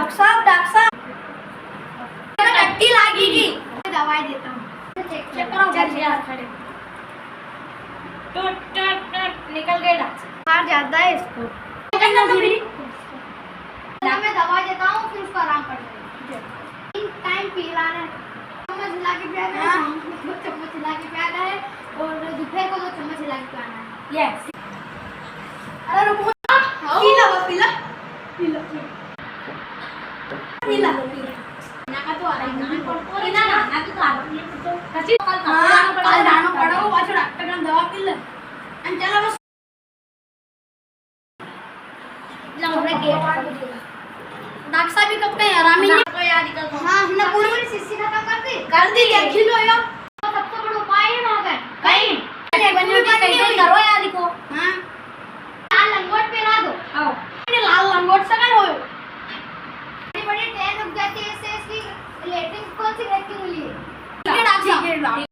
Doctor साहब टट्टी लगेगी, दवाई देता हूँ। चेक कराओ। चल यार खड़े निकल गए डॉक्टर। बाहर जाता है इसको मैं दवा देता हूँ, फिर उसको आराम पड़ेगा। टाइम पिलाना है, चम्मच हिला के पिलाना है, चम्मच हिला के पिलाना है, और दोपहर को 2 चम्मच हिला के पिलाना है। यस। अरे रुको, पीला पीला पीला पीला ना का तो आराम ना पीला ना तो आराम तो कच्ची कल जानो पड़ो पाछो डॉक्टर ने दवा पी ले અને चलो बस ना हमने गेट डॉक्टर साहब भी कब पे आराम ही नहीं को याद कर। हां हमने पूरी शिष्य खत्म कर दी देख लो यो सबसे बड़ा उपाय है वहां का कहीं बन्यू की कहीं करो याद को। हां लाल लंगोट पहना दो। आओ लाल लंगोट से कर होयो बड़ी ट्रेन रुक जाती है इससे इसकी लेटरिन कौन सी रखी हुई है। ठीक है डॉक्टर साहब।